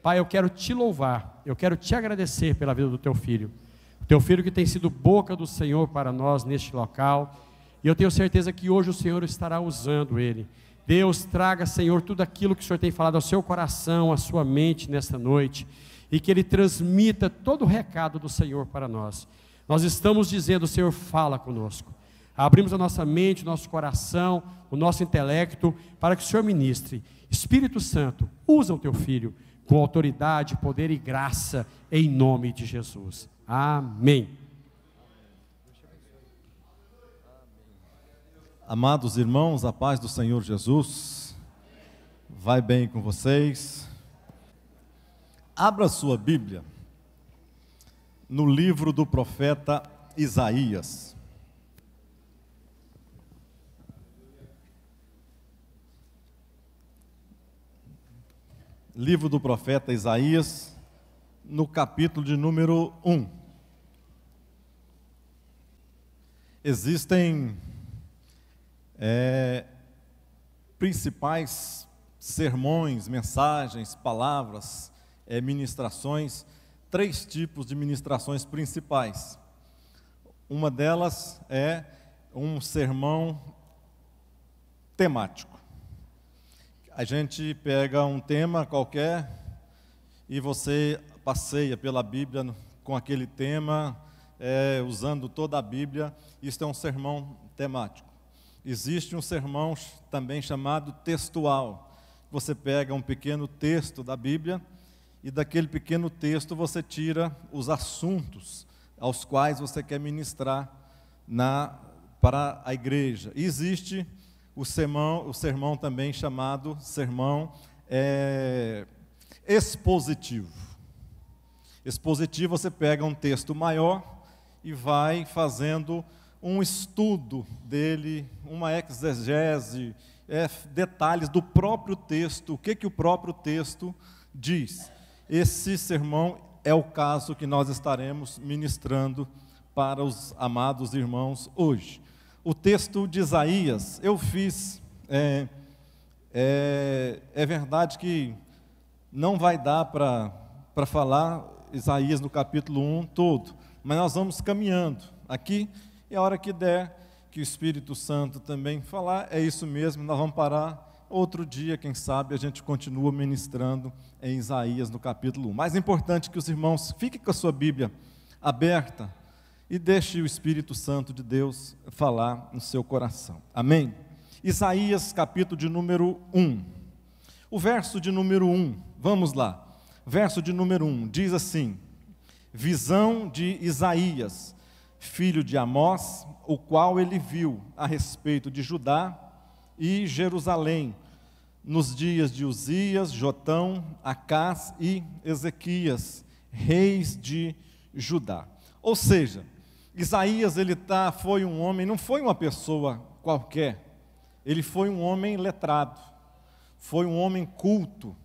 Pai, eu quero te louvar, eu quero te agradecer pela vida do teu filho. O teu filho que tem sido boca do Senhor para nós neste local. E eu tenho certeza que hoje o Senhor estará usando ele. Deus, traga, Senhor, tudo aquilo que o Senhor tem falado ao seu coração, à sua mente nesta noite. E que ele transmita todo o recado do Senhor para nós. Nós estamos dizendo, Senhor, fala conosco. Abrimos a nossa mente, o nosso coração, o nosso intelecto, para que o Senhor ministre. Espírito Santo, usa o teu filho com autoridade, poder e graça, em nome de Jesus. Amém. Amados irmãos, a paz do Senhor Jesus, vai bem com vocês? Abra sua Bíblia no livro do profeta Isaías. Livro do profeta Isaías, no capítulo de número 1. Existem principais sermões, mensagens, palavras, ministrações, 3 tipos de ministrações principais. Uma delas é um sermão temático. A gente pega um tema qualquer e você passeia pela Bíblia com aquele tema, usando toda a Bíblia. Isso é um sermão temático. Existe um sermão também chamado textual. Você pega um pequeno texto da Bíblia e daquele pequeno texto você tira os assuntos aos quais você quer ministrar para a igreja. E existe o sermão também chamado sermão expositivo. Expositivo, você pega um texto maior e vai fazendo um estudo dele, uma exegese, detalhes do próprio texto, o que o próprio texto diz. Esse sermão é o caso que nós estaremos ministrando para os amados irmãos hoje. O texto de Isaías, eu fiz, é verdade que não vai dar para falar Isaías no capítulo 1 todo, mas nós vamos caminhando aqui, e a hora que der, que o Espírito Santo também falar, é isso mesmo, nós vamos parar outro dia, quem sabe a gente continua ministrando em Isaías no capítulo 1. Mais importante que os irmãos fiquem com a sua Bíblia aberta e deixe o Espírito Santo de Deus falar no seu coração. Amém? Isaías capítulo de número 1. O verso de número 1, vamos lá. Verso de número 1 diz assim: visão de Isaías, filho de Amós, o qual ele viu a respeito de Judá e Jerusalém, nos dias de Uzias, Jotão, Acás e Ezequias, reis de Judá. Ou seja, Isaías foi um homem, não foi uma pessoa qualquer, ele foi um homem letrado, foi um homem culto,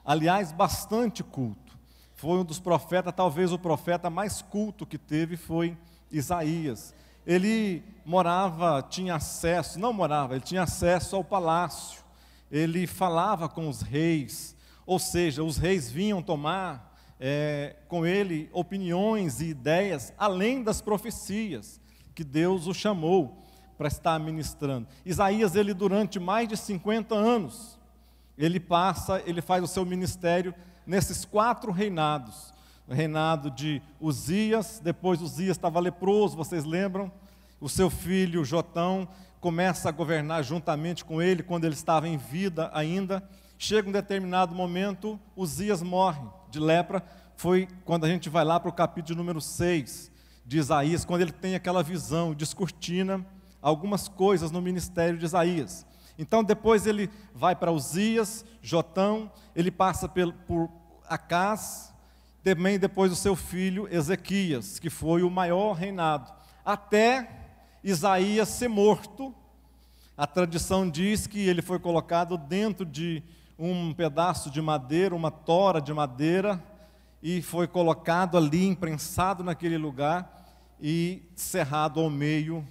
aliás, bastante culto. Foi um dos profetas, talvez o profeta mais culto que teve foi Isaías. Ele tinha acesso ao palácio, ele falava com os reis, ou seja, os reis vinham tomar com ele opiniões e ideias, além das profecias que Deus o chamou para estar ministrando. Isaías, durante mais de 50 anos, ele faz o seu ministério nesses 4 reinados. O reinado de Uzias, depois Uzias estava leproso, vocês lembram? O seu filho Jotão começa a governar juntamente com ele, quando ele estava em vida ainda. Chega um determinado momento, Uzias morre de lepra. Foi quando a gente vai lá para o capítulo número 6 de Isaías, quando ele tem aquela visão, descortina algumas coisas no ministério de Isaías. Então depois ele vai para Uzias, Jotão, ele passa por Acás, também depois o seu filho Ezequias, que foi o maior reinado, até Isaías ser morto. A tradição diz que ele foi colocado dentro de um pedaço de madeira, uma tora de madeira, e foi colocado ali, imprensado naquele lugar, e cerrado ao meio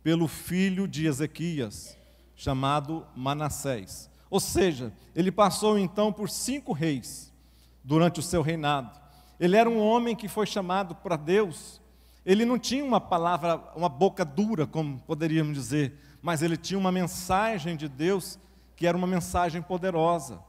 pelo filho de Ezequias, chamado Manassés. Ou seja, ele passou então por 5 reis, durante o seu reinado. Ele era um homem que foi chamado para Deus. Ele não tinha uma palavra, uma boca dura, como poderíamos dizer, mas ele tinha uma mensagem de Deus que era uma mensagem poderosa,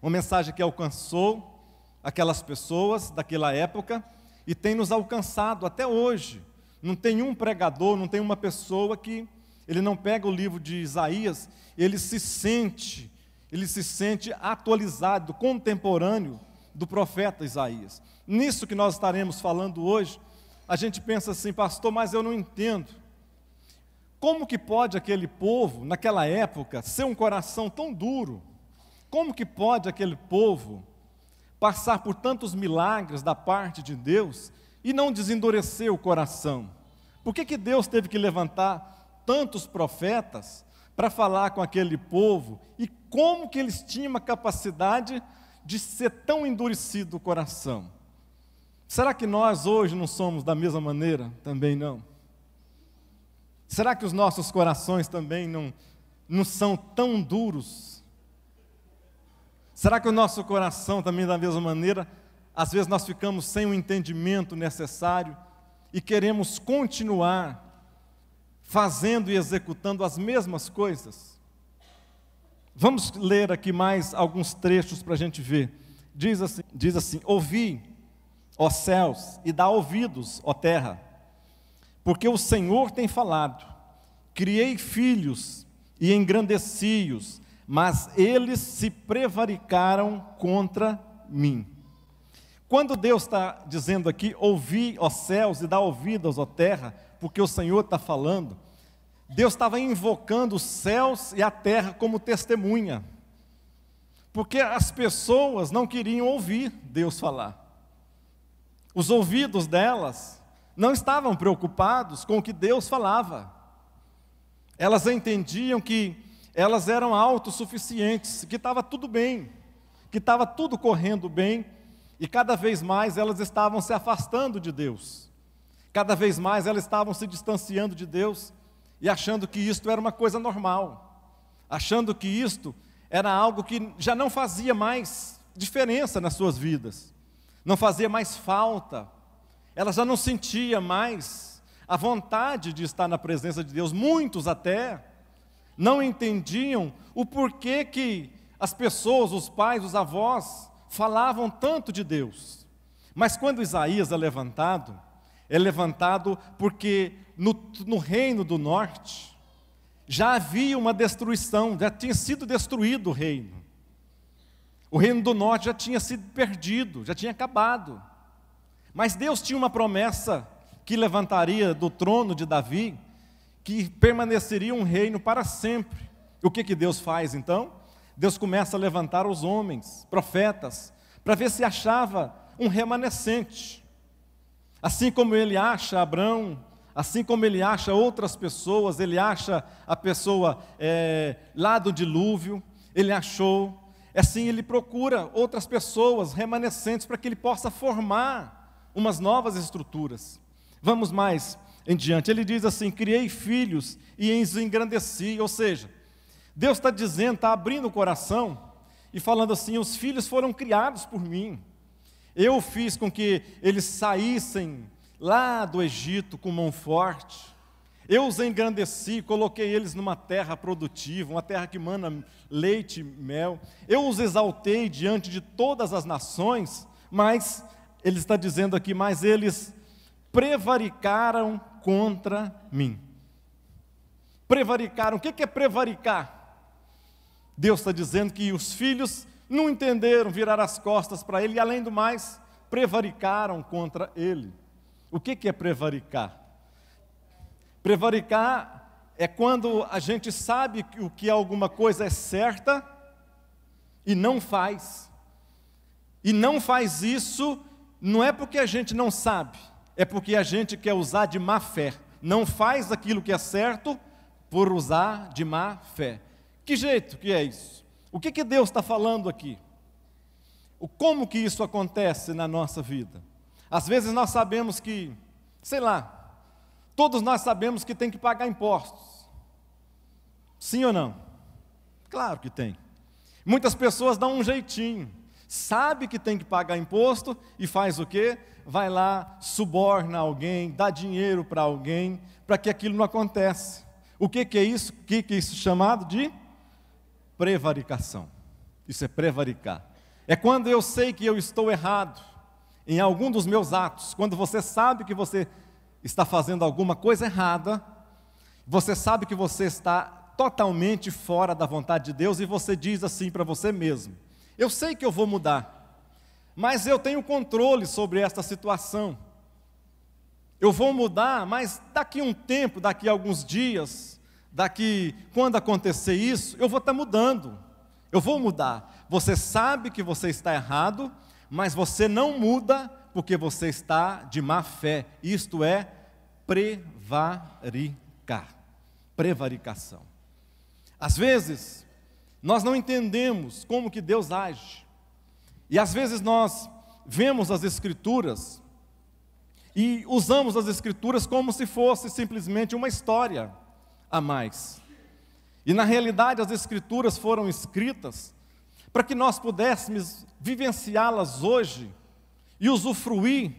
uma mensagem que alcançou aquelas pessoas daquela época e tem nos alcançado até hoje. Não tem um pregador, não tem uma pessoa que ele não pega o livro de Isaías, ele se sente atualizado, contemporâneo do profeta Isaías. Nisso que nós estaremos falando hoje, a gente pensa assim, pastor, mas eu não entendo. Como que pode aquele povo, naquela época, ser um coração tão duro? Como que pode aquele povo passar por tantos milagres da parte de Deus e não desendurecer o coração? Por que Deus teve que levantar tantos profetas para falar com aquele povo? E como que eles tinham a capacidade de ser tão endurecido o coração? Será que nós hoje não somos da mesma maneira? Também não. Será que os nossos corações também não são tão duros? Será que o nosso coração também da mesma maneira, às vezes nós ficamos sem o entendimento necessário e queremos continuar fazendo e executando as mesmas coisas? Vamos ler aqui mais alguns trechos para a gente ver. Diz assim: ouvi, ó céus, e dá ouvidos, ó terra, porque o Senhor tem falado. Criei filhos e engrandeci-os, mas eles se prevaricaram contra mim. Quando Deus está dizendo aqui, ouvi, ó céus, e dá ouvidos, ó terra, porque o Senhor está falando, Deus estava invocando os céus e a terra como testemunha, porque as pessoas não queriam ouvir Deus falar. Os ouvidos delas não estavam preocupados com o que Deus falava. Elas entendiam que elas eram autossuficientes, que estava tudo bem, que estava tudo correndo bem, e cada vez mais elas estavam se afastando de Deus. Cada vez mais elas estavam se distanciando de Deus e achando que isto era uma coisa normal, achando que isto era algo que já não fazia mais diferença nas suas vidas, não fazia mais falta, ela já não sentia mais a vontade de estar na presença de Deus. Muitos até não entendiam o porquê que as pessoas, os pais, os avós, falavam tanto de Deus. Mas quando Isaías é levantado porque no reino do norte já havia uma destruição, já tinha sido destruído o reino. O reino do norte já tinha sido perdido, já tinha acabado. Mas Deus tinha uma promessa que levantaria do trono de Davi, que permaneceria um reino para sempre. O que Deus faz então? Deus começa a levantar os homens, profetas, para ver se achava um remanescente. Assim como ele acha Abrão, assim como ele acha outras pessoas, ele acha a pessoa lá do dilúvio, ele achou. Assim ele procura outras pessoas remanescentes para que ele possa formar umas novas estruturas. Vamos mais em diante, ele diz assim: criei filhos e os engrandeci. Ou seja, Deus está dizendo, está abrindo o coração e falando assim: os filhos foram criados por mim, eu fiz com que eles saíssem lá do Egito com mão forte, eu os engrandeci, coloquei eles numa terra produtiva, uma terra que mana leite e mel, eu os exaltei diante de todas as nações. Mas ele está dizendo aqui, mas eles prevaricaram contra mim. Prevaricaram, o que é prevaricar? Deus está dizendo que os filhos não entenderam, viraram as costas para ele, e além do mais, prevaricaram contra ele. O que é prevaricar? Prevaricar é quando a gente sabe que alguma coisa é certa e não faz. E não faz isso, não é porque a gente não sabe, é porque a gente quer usar de má fé. Não faz aquilo que é certo por usar de má fé. Que jeito que é isso? O que Deus está falando aqui? Como que isso acontece na nossa vida? Às vezes nós sabemos que, sei lá, todos nós sabemos que tem que pagar impostos. Sim ou não? Claro que tem. Muitas pessoas dão um jeitinho. sabe que tem que pagar imposto e faz o quê? Vai lá, suborna alguém, dá dinheiro para alguém, para que aquilo não aconteça. O que é isso? O que é isso chamado de prevaricação? Isso é prevaricar. É quando eu sei que eu estou errado em algum dos meus atos, quando você sabe que você está fazendo alguma coisa errada, você sabe que você está totalmente fora da vontade de Deus e você diz assim para você mesmo: eu sei que eu vou mudar, mas eu tenho controle sobre esta situação. Eu vou mudar, mas daqui a um tempo, daqui a alguns dias, quando acontecer isso, eu vou estar mudando. Eu vou mudar. Você sabe que você está errado, mas você não muda porque você está de má fé. Isto é prevaricar. Prevaricação. Às vezes, nós não entendemos como que Deus age. E às vezes nós vemos as Escrituras e usamos as Escrituras como se fosse simplesmente uma história a mais. E na realidade as Escrituras foram escritas para que nós pudéssemos vivenciá-las hoje e usufruir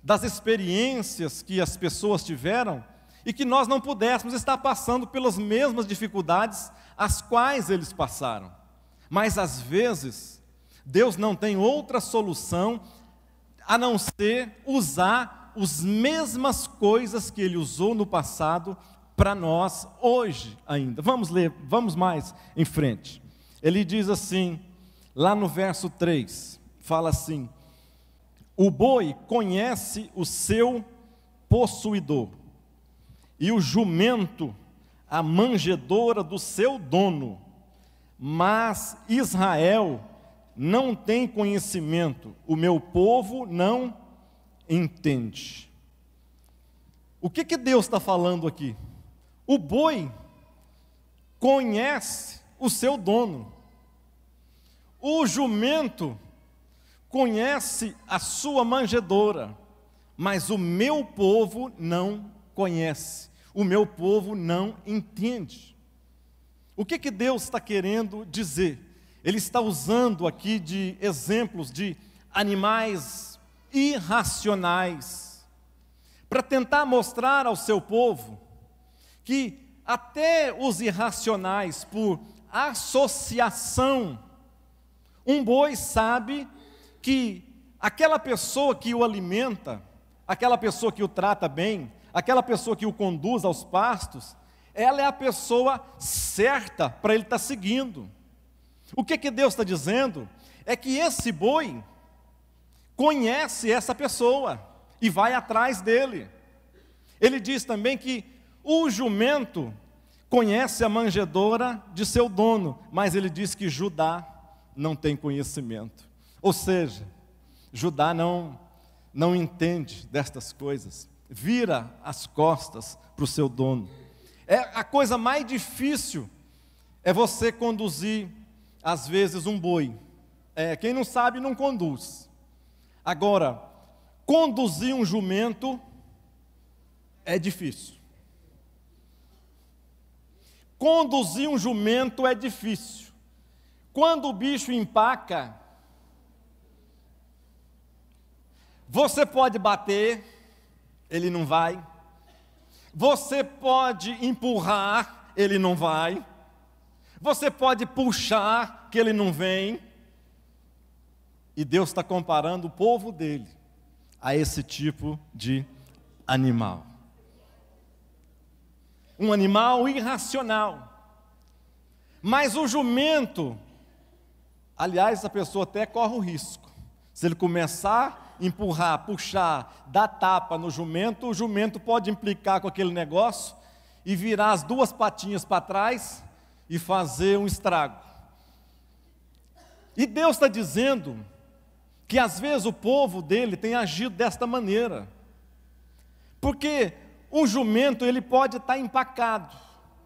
das experiências que as pessoas tiveram e que nós não pudéssemos estar passando pelas mesmas dificuldades as quais eles passaram. Mas às vezes Deus não tem outra solução a não ser usar as mesmas coisas que Ele usou no passado para nós hoje ainda. Vamos ler, vamos mais em frente. Ele diz assim, lá no verso 3, fala assim: o boi conhece o seu possuidor, e o jumento a manjedoura do seu dono, mas Israel não tem conhecimento, o meu povo não entende. O que Deus está falando aqui? O boi conhece o seu dono, o jumento conhece a sua manjedoura, mas o meu povo não conhece, o meu povo não entende. O que Deus está querendo dizer? Ele está usando aqui de exemplos de animais irracionais, para tentar mostrar ao seu povo que até os irracionais, por associação, um boi sabe que aquela pessoa que o alimenta, aquela pessoa que o trata bem, aquela pessoa que o conduz aos pastos, ela é a pessoa certa para ele estar seguindo. O que Deus está dizendo é que esse boi conhece essa pessoa e vai atrás dele. Ele diz também que o jumento conhece a manjedoura de seu dono, mas ele diz que Judá não tem conhecimento. Ou seja, Judá não entende destas coisas, vira as costas para o seu dono. A coisa mais difícil é você conduzir, às vezes, um boi. Quem não sabe, não conduz. Agora, conduzir um jumento é difícil. Conduzir um jumento é difícil. Quando o bicho empaca, você pode bater, ele não vai. Você pode empurrar, ele não vai. Você pode puxar, que ele não vem. E Deus está comparando o povo dele a esse tipo de animal. Um animal irracional. Mas o jumento, aliás, a pessoa até corre o risco. Se ele começar a empurrar, puxar, dar tapa no jumento, o jumento pode implicar com aquele negócio e virar as duas patinhas para trás e fazer um estrago. E Deus está dizendo que às vezes o povo dele tem agido desta maneira. Porque um jumento, ele pode estar empacado.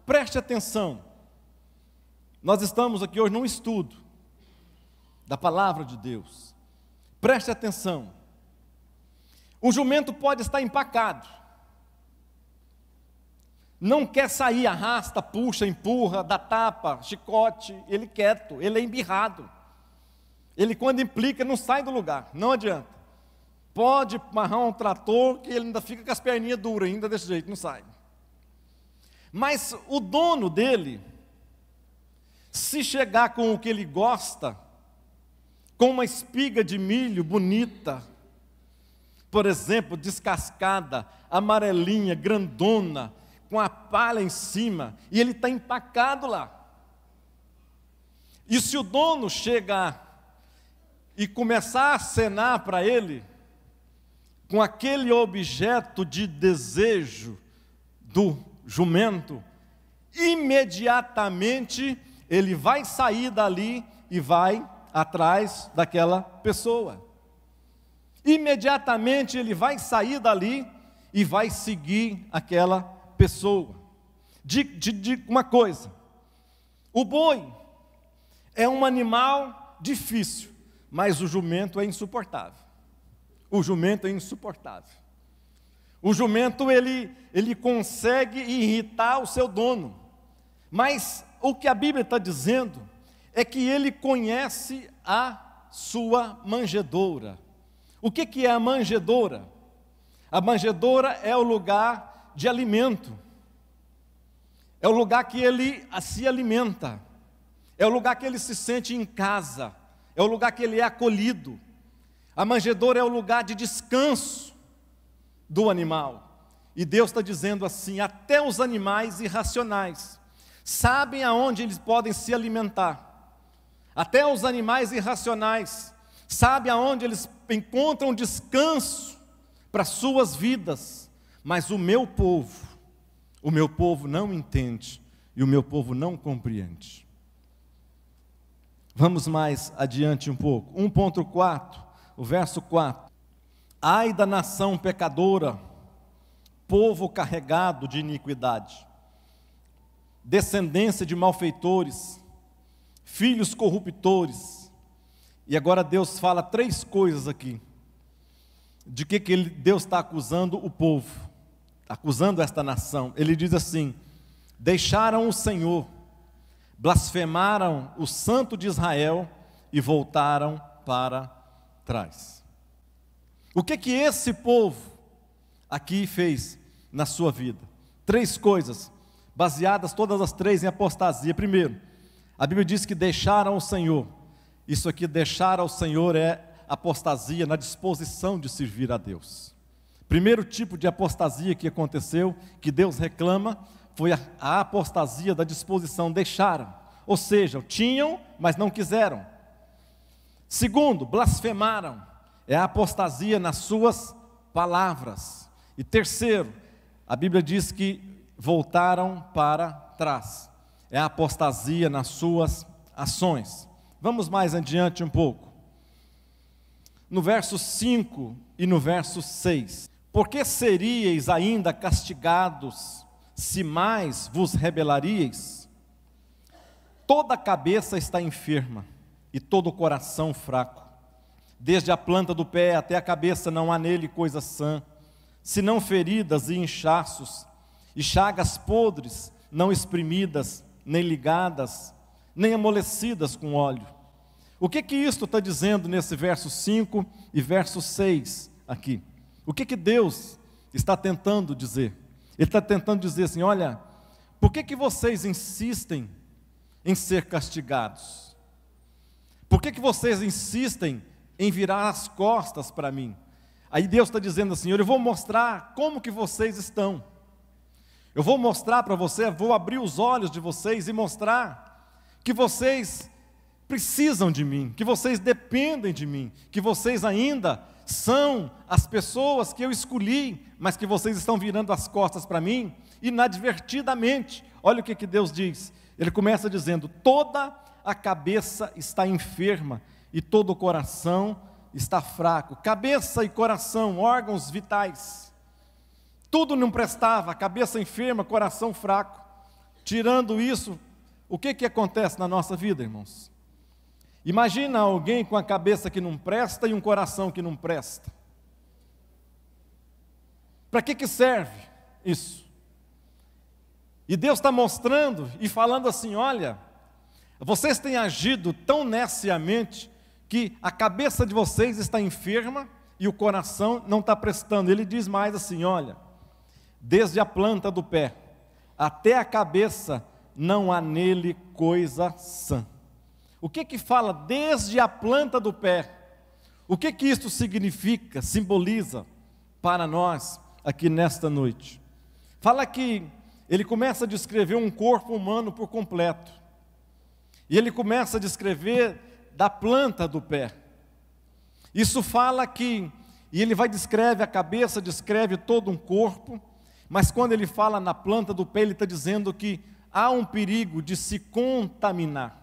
Preste atenção. Nós estamos aqui hoje num estudo da palavra de Deus. Preste atenção. Um jumento pode estar empacado. Não quer sair, arrasta, puxa, empurra, dá tapa, chicote, ele quieto, ele é embirrado. ele quando implica não sai do lugar, não adianta. Pode amarrar um trator que ele ainda fica com as perninhas duras, ainda desse jeito, não sai. Mas o dono dele, se chegar com o que ele gosta, com uma espiga de milho bonita, por exemplo, descascada, amarelinha, grandona, com a palha em cima, e ele está empacado lá. E se o dono chegar e começar a acenar para ele, com aquele objeto de desejo do jumento, imediatamente ele vai sair dali e vai atrás daquela pessoa. Imediatamente ele vai sair dali e vai seguir aquela pessoa. De uma coisa, o boi é um animal difícil, mas o jumento é insuportável. O jumento é insuportável. O jumento ele consegue irritar o seu dono, mas o que a Bíblia está dizendo é que ele conhece a sua manjedoura. O que é a manjedoura? A manjedoura é o lugar de alimento, é o lugar que ele se alimenta, é o lugar que ele se sente em casa, é o lugar que ele é acolhido. A manjedoura é o lugar de descanso do animal. E Deus está dizendo assim: até os animais irracionais sabem aonde eles podem se alimentar. Até os animais irracionais sabem aonde eles encontram descanso para suas vidas. Mas o meu povo não entende e o meu povo não compreende. Vamos mais adiante um pouco. 1.4, o verso 4. Ai da nação pecadora, povo carregado de iniquidade, descendência de malfeitores, filhos corruptores. E agora Deus fala 3 coisas aqui. De que Deus está acusando o povo, acusando esta nação. Ele diz assim: deixaram o Senhor, blasfemaram o Santo de Israel e voltaram para trás. O que esse povo aqui fez na sua vida? 3 coisas, baseadas todas as 3 em apostasia. Primeiro, a Bíblia diz que deixaram o Senhor. Isso aqui, deixar ao Senhor, é apostasia na disposição de servir a Deus. Primeiro tipo de apostasia que aconteceu, que Deus reclama, foi a apostasia da disposição. Deixaram, ou seja, tinham, mas não quiseram. Segundo, blasfemaram, é a apostasia nas suas palavras. E terceiro, a Bíblia diz que voltaram para trás, é a apostasia nas suas ações. Vamos mais adiante um pouco. No verso 5 e no verso 6. Por que seríeis ainda castigados, se mais vos rebelaríeis? Toda a cabeça está enferma, e todo o coração fraco. Desde a planta do pé até a cabeça não há nele coisa sã, senão feridas e inchaços, e chagas podres, não exprimidas, nem ligadas, nem amolecidas com óleo. O que isto está dizendo nesse verso 5 e verso 6 aqui? O que Deus está tentando dizer? Ele está tentando dizer assim: olha, por que vocês insistem em ser castigados? Por que vocês insistem em virar as costas para mim? Aí Deus está dizendo assim: eu vou mostrar como que vocês estão. Eu vou mostrar para você, vou abrir os olhos de vocês e mostrar que vocês precisam de mim, que vocês dependem de mim, que vocês ainda são as pessoas que eu escolhi, mas que vocês estão virando as costas para mim, inadvertidamente. Olha o que Deus diz. Ele começa dizendo: toda a cabeça está enferma e todo o coração está fraco. Cabeça e coração, órgãos vitais, tudo não prestava, cabeça enferma, coração fraco. Tirando isso, o que acontece na nossa vida, irmãos? Imagina alguém com a cabeça que não presta e um coração que não presta. Para que serve isso? E Deus está mostrando e falando assim: olha, vocês têm agido tão neciamente que a cabeça de vocês está enferma e o coração não está prestando. Ele diz mais assim, olha, desde a planta do pé até a cabeça não há nele coisa sã. O que fala desde a planta do pé? O que isto significa, simboliza para nós aqui nesta noite? Fala que ele começa a descrever um corpo humano por completo. E ele começa a descrever da planta do pé. Isso fala que, e ele descreve a cabeça, descreve todo um corpo, mas quando ele fala na planta do pé, ele está dizendo que há um perigo de se contaminar.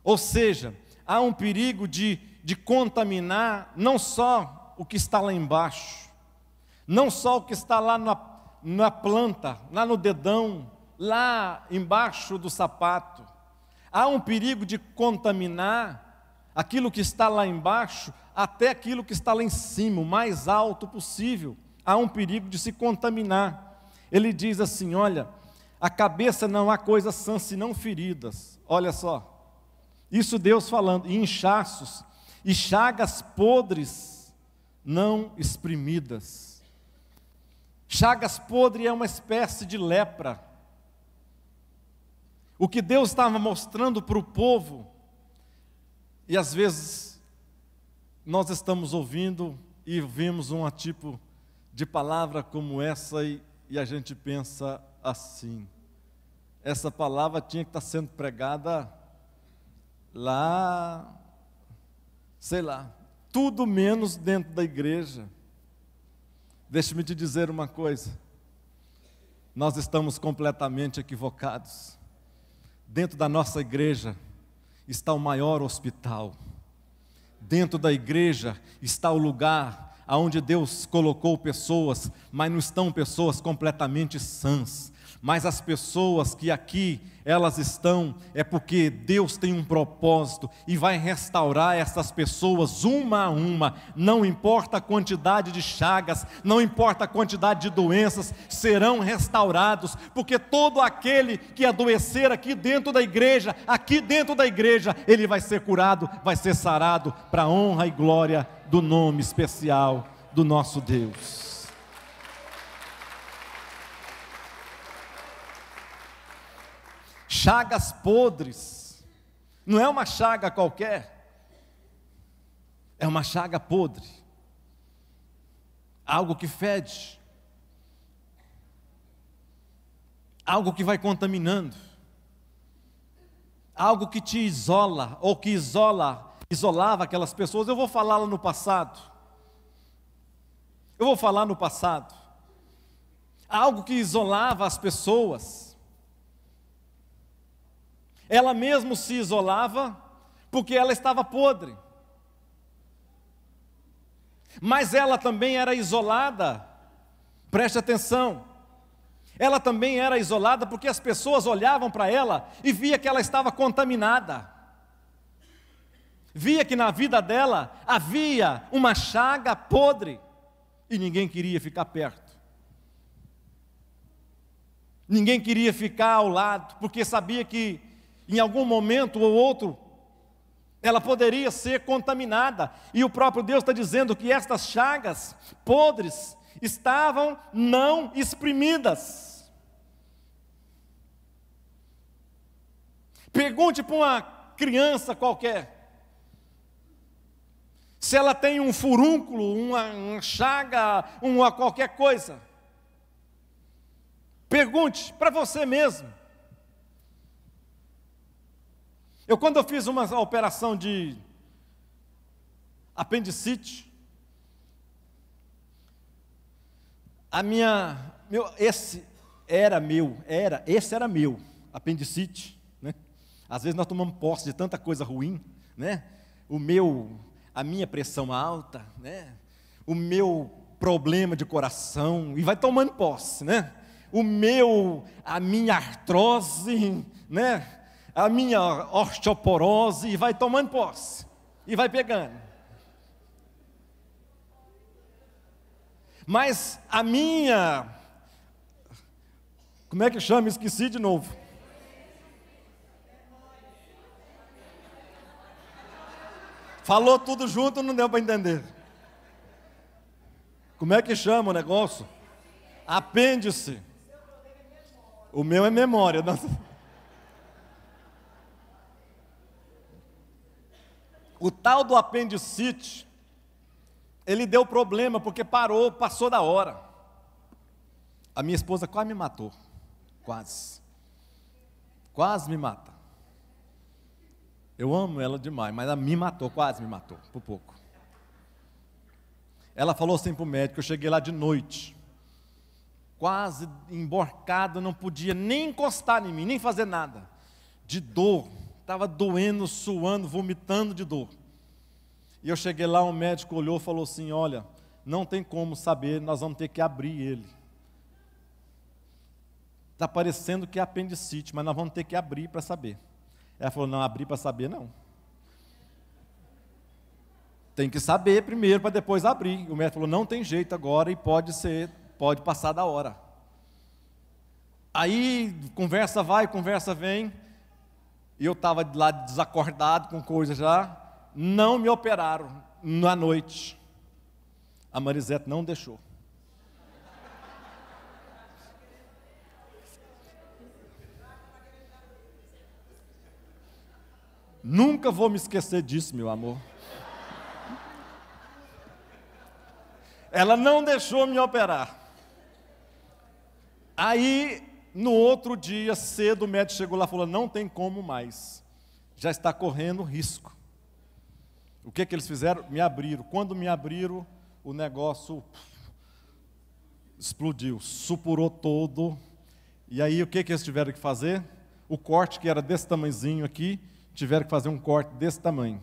Ou seja, há um perigo de contaminar não só o que está lá embaixo, não só o que está lá na planta, lá no dedão, lá embaixo do sapato. Há um perigo de contaminar aquilo que está lá embaixo, até aquilo que está lá em cima, o mais alto possível. Há um perigo de se contaminar. Ele diz assim, olha, a cabeça não há coisa sã senão feridas. Olha só, isso Deus falando, e inchaços, e chagas podres não exprimidas. Chagas podres é uma espécie de lepra. O que Deus estava mostrando para o povo, e às vezes nós estamos ouvindo e vemos um tipo de palavra como essa e a gente pensa assim, essa palavra tinha que estar sendo pregada lá, sei lá, tudo menos dentro da igreja. Deixe-me te dizer uma coisa, nós estamos completamente equivocados. Dentro da nossa igreja está o maior hospital. Dentro da igreja está o lugar onde Deus colocou pessoas, mas não estão pessoas completamente sãs. Mas as pessoas que aqui elas estão, é porque Deus tem um propósito e vai restaurar essas pessoas uma a uma. Não importa a quantidade de chagas, não importa a quantidade de doenças, serão restaurados, porque todo aquele que adoecer aqui dentro da igreja, ele vai ser curado, vai ser sarado, para a honra e glória do nome especial do nosso Deus. Chagas podres, não é uma chaga qualquer, é uma chaga podre, algo que fede, algo que vai contaminando, algo que te isola, ou que isolava aquelas pessoas. Eu vou falar lá no passado, algo que isolava as pessoas. Ela mesmo se isolava, porque ela estava podre. Mas ela também era isolada, preste atenção, ela também era isolada porque as pessoas olhavam para ela e via que ela estava contaminada. Via que na vida dela havia uma chaga podre e ninguém queria ficar perto. Ninguém queria ficar ao lado, porque sabia que em algum momento ou outro, ela poderia ser contaminada. E o próprio Deus está dizendo que estas chagas podres estavam não exprimidas. Pergunte para uma criança qualquer, se ela tem um furúnculo, uma chaga, uma qualquer coisa. Pergunte para você mesmo. Quando eu fiz uma operação de apendicite, esse era meu apendicite, né? Às vezes nós tomamos posse de tanta coisa ruim, né? A minha pressão alta, né? O meu problema de coração, e vai tomando posse, né? A minha artrose, né? A minha osteoporose, e vai tomando posse, e vai pegando. Mas a minha, como é que chama? Esqueci de novo. Falou tudo junto, não deu para entender. Como é que chama o negócio? Apêndice. O meu é memória. O tal do apendicite, ele deu problema porque passou da hora. A minha esposa quase me matou. Quase me mata. Eu amo ela demais, mas ela me matou, quase me matou, por pouco. Ela falou assim para o médico, eu cheguei lá de noite, quase emborcado, não podia nem encostar em mim, nem fazer nada, de dor, estava doendo, suando, vomitando de dor. E eu cheguei lá, o médico olhou e falou assim, olha, não tem como saber, nós vamos ter que abrir ele. Está parecendo que é apendicite, mas nós vamos ter que abrir para saber. Ela falou, não, abrir para saber não. Tem que saber primeiro para depois abrir. O médico falou, não tem jeito agora e pode passar da hora. Aí, conversa vai, conversa vem, e eu estava lá desacordado com coisa já, não me operaram na noite. A Marisete não deixou. Nunca vou me esquecer disso, meu amor. Ela não deixou me operar. Aí, no outro dia, cedo, o médico chegou lá e falou, não tem como mais. Já está correndo risco. O que eles fizeram? Me abriram. Quando me abriram, o negócio explodiu, supurou todo. E aí, o que eles tiveram que fazer? O corte, que era desse tamanhozinho aqui, tiveram que fazer um corte desse tamanho.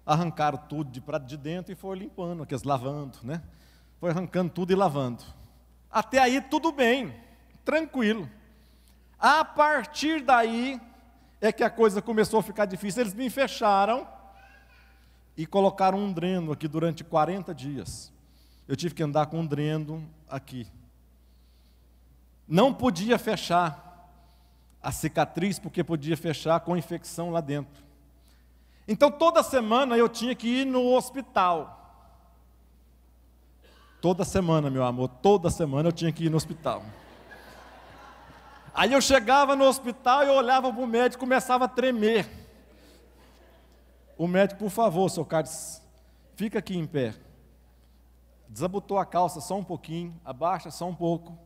Arrancaram tudo de dentro e foi limpando, aqueles lavando, né? Foi arrancando tudo e lavando. Até aí tudo bem, tranquilo. A partir daí é que a coisa começou a ficar difícil. Eles me fecharam e colocaram um dreno aqui durante 40 dias. Eu tive que andar com um dreno aqui. Não podia fechar a cicatriz, porque podia fechar com infecção lá dentro. Então, toda semana eu tinha que ir no hospital. Toda semana, meu amor, toda semana eu tinha que ir no hospital. Aí eu chegava no hospital e eu olhava para o médico e começava a tremer. O médico, por favor, seu Carlos, fica aqui em pé. Desabotou a calça só um pouquinho, abaixa só um pouco.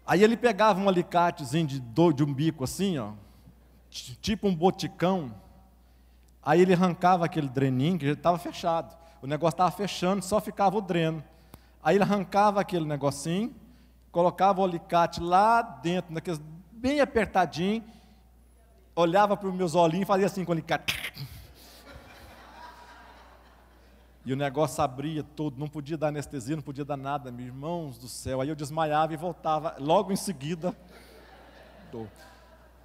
Aí ele pegava um alicatezinho de um bico assim, ó, tipo um boticão. Aí ele arrancava aquele dreninho, que já estava fechado. O negócio estava fechando, só ficava o dreno. Aí ele arrancava aquele negocinho, colocava o alicate lá dentro, naqueles, bem apertadinho, olhava para os meus olhinhos e fazia assim com o alicate. E o negócio abria todo, não podia dar anestesia, não podia dar nada, meus irmãos do céu. Aí eu desmaiava e voltava, logo em seguida.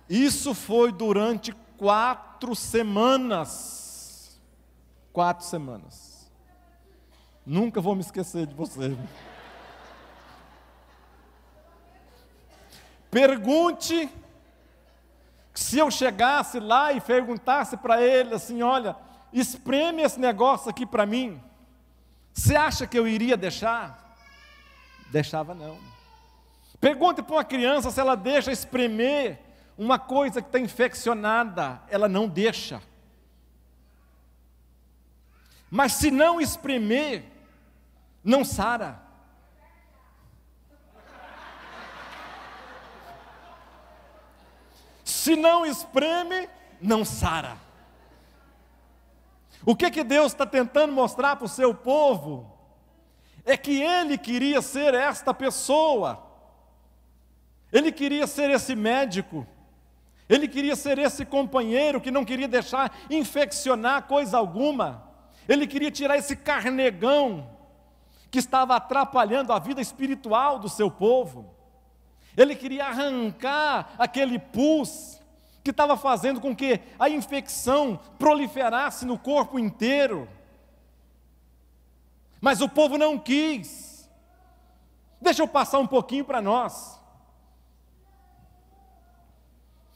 Isso foi durante 4 semanas. 4 semanas. Nunca vou me esquecer de você. Pergunte, se eu chegasse lá e perguntasse para ele assim, olha, espreme esse negócio aqui para mim, você acha que eu iria deixar? Deixava não. Pergunte para uma criança se ela deixa espremer uma coisa que está infeccionada, ela não deixa. Mas se não espremer, não sara. Se não espreme, não sara. O que Deus está tentando mostrar para o seu povo é que Ele queria ser esta pessoa, Ele queria ser esse médico, Ele queria ser esse companheiro que não queria deixar infeccionar coisa alguma, Ele queria tirar esse carnegão que estava atrapalhando a vida espiritual do seu povo, Ele queria arrancar aquele pus que estava fazendo com que a infecção proliferasse no corpo inteiro. Mas o povo não quis. Deixa eu passar um pouquinho para nós.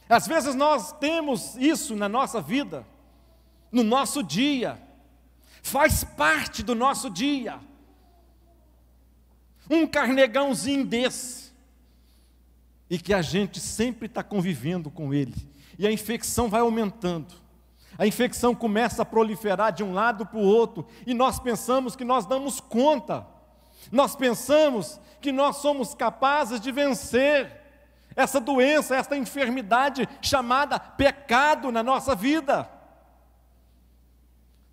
Às vezes nós temos isso na nossa vida. no nosso dia, faz parte do nosso dia. Um carnegãozinho desse, e que a gente sempre está convivendo com ele, e a infecção vai aumentando, a infecção começa a proliferar de um lado para o outro, e nós pensamos que nós damos conta, nós pensamos que nós somos capazes de vencer essa doença, essa enfermidade chamada pecado na nossa vida.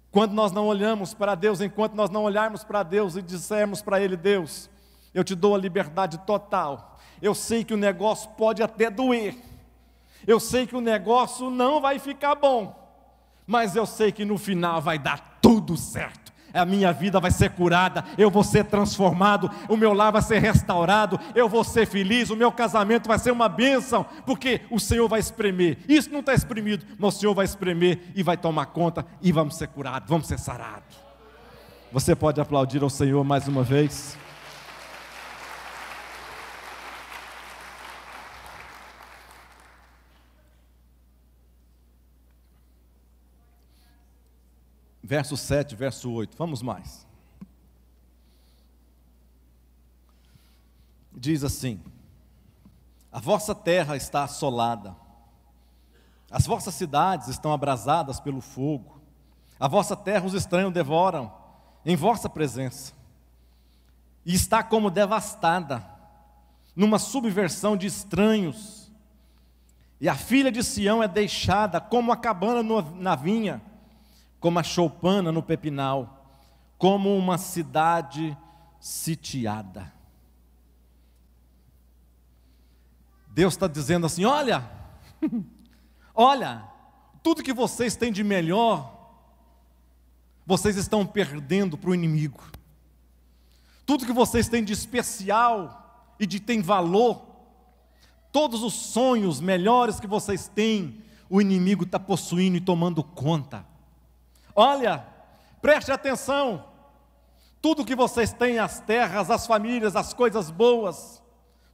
Quando nós não olhamos para Deus, enquanto nós não olharmos para Deus e dissermos para Ele: Deus, eu te dou a liberdade total, eu sei que o negócio pode até doer, eu sei que o negócio não vai ficar bom, mas eu sei que no final vai dar tudo certo, a minha vida vai ser curada, eu vou ser transformado, o meu lar vai ser restaurado, eu vou ser feliz, o meu casamento vai ser uma bênção, porque o Senhor vai espremer, isso não está espremido, mas o Senhor vai espremer e vai tomar conta, e vamos ser curados, vamos ser sarados. Você pode aplaudir ao Senhor mais uma vez? Verso 7, verso 8, vamos mais. Diz assim: a vossa terra está assolada, as vossas cidades estão abrasadas pelo fogo, a vossa terra os estranhos devoram em vossa presença, e está como devastada, numa subversão de estranhos, e a filha de Sião é deixada como a cabana na vinha, como a choupana no pepinal, como uma cidade sitiada. Deus está dizendo assim: olha, olha, tudo que vocês têm de melhor, vocês estão perdendo para o inimigo. Tudo que vocês têm de especial e de tem valor, todos os sonhos melhores que vocês têm, o inimigo está possuindo e tomando conta. Olha, preste atenção, tudo que vocês têm, as terras, as famílias, as coisas boas,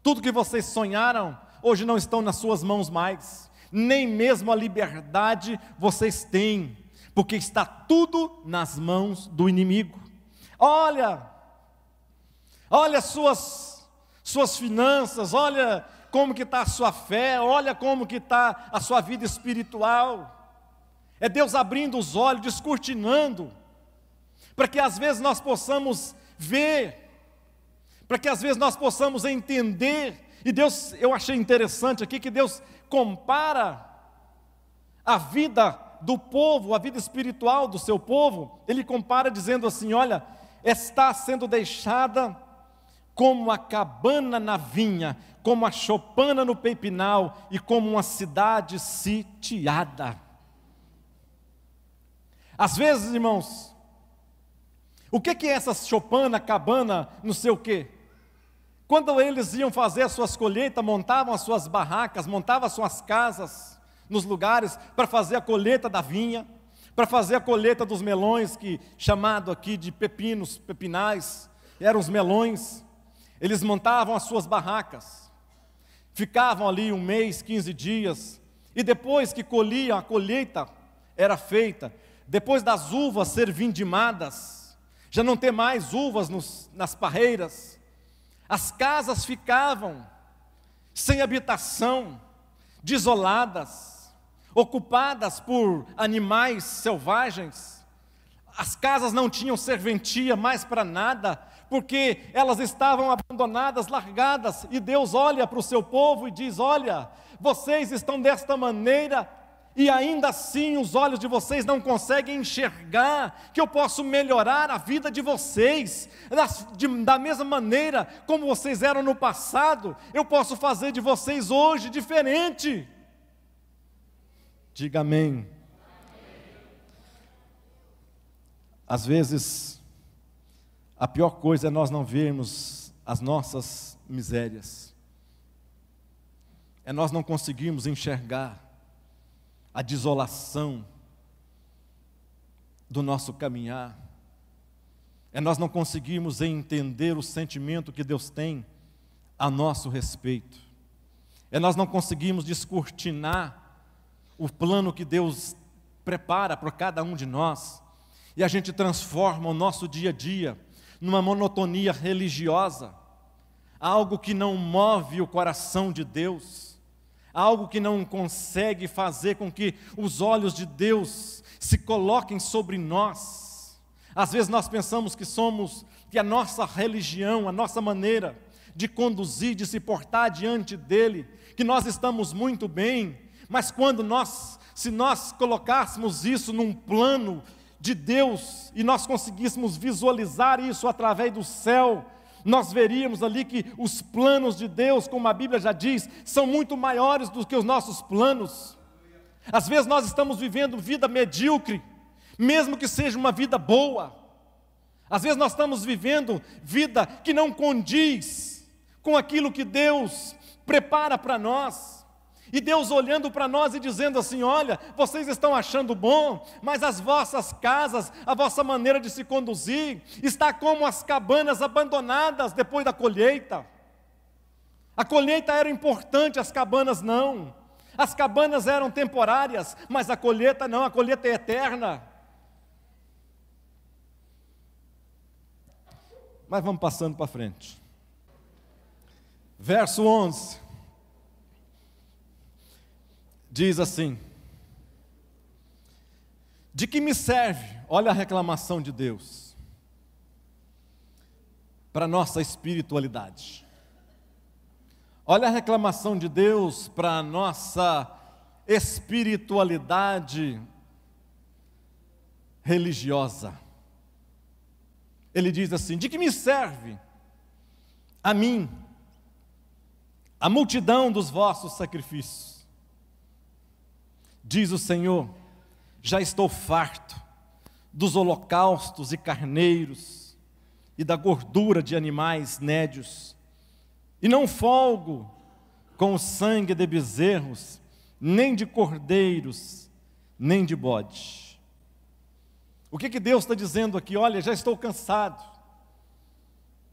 tudo que vocês sonharam, hoje não estão nas suas mãos mais, nem mesmo a liberdade vocês têm, porque está tudo nas mãos do inimigo. Olha suas finanças, olha como que está a sua fé, olha como que está a sua vida espiritual. É Deus abrindo os olhos, descortinando, para que às vezes nós possamos ver, para que às vezes nós possamos entender. E Deus, eu achei interessante aqui que Deus compara a vida do povo, a vida espiritual do seu povo, Ele compara dizendo assim: olha, está sendo deixada como a cabana na vinha, como a choupana no pepinal e como uma cidade sitiada. Às vezes, irmãos, o que é essa choupana, cabana, não sei o quê? Quando eles iam fazer as suas colheitas, montavam as suas barracas, montavam as suas casas nos lugares para fazer a colheita da vinha, para fazer a colheita dos melões, que chamado aqui de pepinos, pepinais, eram os melões. Eles montavam as suas barracas, ficavam ali 1 mês, 15 dias, e depois que colhiam, a colheita era feita, depois das uvas serem vindimadas, já não ter mais uvas nas parreiras, as casas ficavam sem habitação, desoladas, ocupadas por animais selvagens. As casas não tinham serventia mais para nada, porque elas estavam abandonadas, largadas. E Deus olha para o seu povo e diz: olha, vocês estão desta maneira, e ainda assim os olhos de vocês não conseguem enxergar que eu posso melhorar a vida de vocês, da mesma maneira como vocês eram no passado, eu posso fazer de vocês hoje diferente. Diga amém. Às vezes, a pior coisa é nós não vermos as nossas misérias, é nós não conseguirmos enxergar a desolação do nosso caminhar, é nós não conseguirmos entender o sentimento que Deus tem a nosso respeito, é nós não conseguirmos descortinar o plano que Deus prepara para cada um de nós, e a gente transforma o nosso dia a dia numa monotonia religiosa, algo que não move o coração de Deus, algo que não consegue fazer com que os olhos de Deus se coloquem sobre nós. Às vezes nós pensamos que a nossa religião, a nossa maneira de conduzir, de se portar diante dele, que nós estamos muito bem, mas se nós colocássemos isso num plano de Deus, e nós conseguíssemos visualizar isso através do céu, nós veríamos ali que os planos de Deus, como a Bíblia já diz, são muito maiores do que os nossos planos. Às vezes nós estamos vivendo vida medíocre, mesmo que seja uma vida boa. Às vezes nós estamos vivendo vida que não condiz com aquilo que Deus prepara para nós. E Deus olhando para nós e dizendo assim: olha, vocês estão achando bom, mas as vossas casas, a vossa maneira de se conduzir, está como as cabanas abandonadas depois da colheita. A colheita era importante, as cabanas não. As cabanas eram temporárias, mas a colheita não, a colheita é eterna. Mas vamos passando para frente. Verso 11. Diz assim: de que me serve, olha a reclamação de Deus, para a nossa espiritualidade. Olha a reclamação de Deus para a nossa espiritualidade religiosa. Ele diz assim: de que me serve a mim a multidão dos vossos sacrifícios? Diz o Senhor: já estou farto dos holocaustos e carneiros e da gordura de animais nédios, e não folgo com o sangue de bezerros, nem de cordeiros, nem de bode. O que Deus está dizendo aqui? Olha, já estou cansado,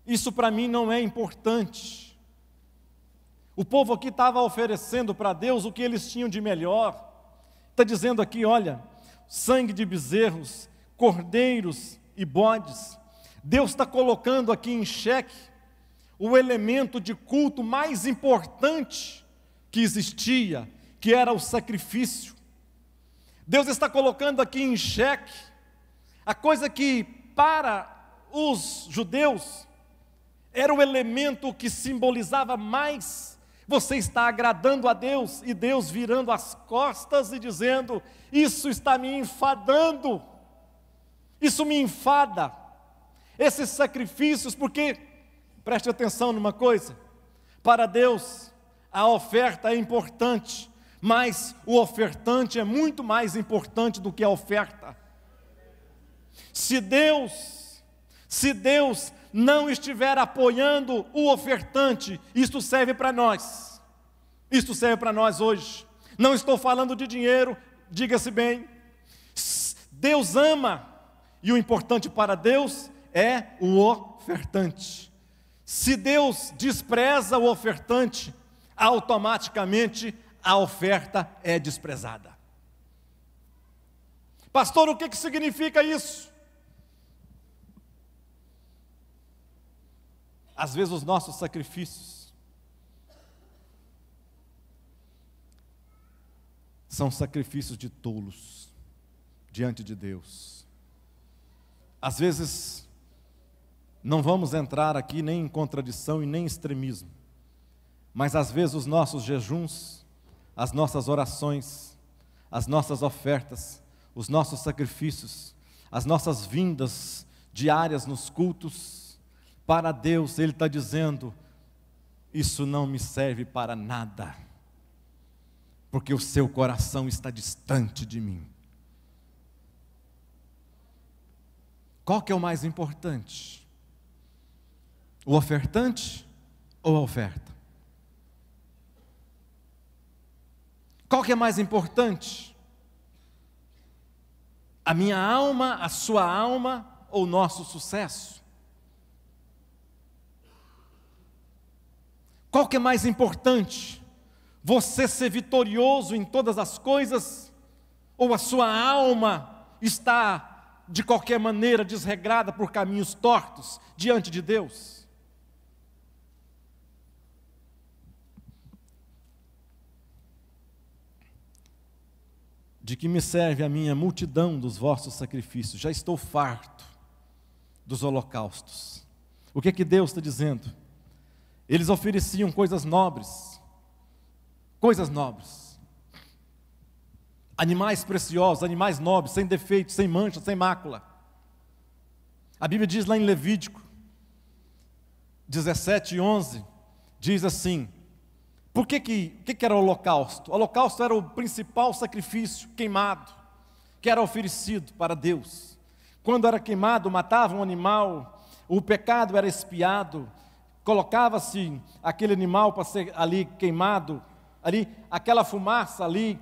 isso para mim não é importante. O povo aqui estava oferecendo para Deus o que eles tinham de melhor. Está dizendo aqui, olha, sangue de bezerros, cordeiros e bodes. Deus está colocando aqui em xeque o elemento de culto mais importante que existia, que era o sacrifício. Deus está colocando aqui em xeque a coisa que para os judeus era o elemento que simbolizava mais: você está agradando a Deus, e Deus virando as costas e dizendo: isso está me enfadando, isso me enfada, esses sacrifícios, porque, preste atenção numa coisa, para Deus a oferta é importante, mas o ofertante é muito mais importante do que a oferta. Se Deus não estiver apoiando o ofertante, isto serve para nós. Isto serve para nós hoje. Não estou falando de dinheiro, diga-se bem. Deus ama, e o importante para Deus é o ofertante. Se Deus despreza o ofertante, automaticamente a oferta é desprezada. Pastor, o que significa isso? Às vezes os nossos sacrifícios são sacrifícios de tolos diante de Deus. Às vezes não vamos entrar aqui nem em contradição e nem em extremismo, mas às vezes os nossos jejuns, as nossas orações, as nossas ofertas, os nossos sacrifícios, as nossas vindas diárias nos cultos, para Deus, Ele está dizendo: isso não me serve para nada, porque o seu coração está distante de mim. Qual que é o mais importante? O ofertante ou a oferta? Qual que é mais importante? A minha alma, a sua alma ou o nosso sucesso? Qual que é mais importante? Você ser vitorioso em todas as coisas Ou a sua alma está, de qualquer maneira, desregrada por caminhos tortos diante de Deus? De que me serve a minha multidão dos vossos sacrifícios? Já estou farto dos holocaustos. O que Deus está dizendo? Eles ofereciam coisas nobres, animais preciosos, animais nobres, sem defeito, sem mancha, sem mácula. A Bíblia diz lá em Levítico 17:11, diz assim: por que era o holocausto? O holocausto era o principal sacrifício queimado, que era oferecido para Deus. Quando era queimado, matava um animal, o pecado era expiado, colocava-se aquele animal para ser ali queimado, ali, aquela fumaça ali,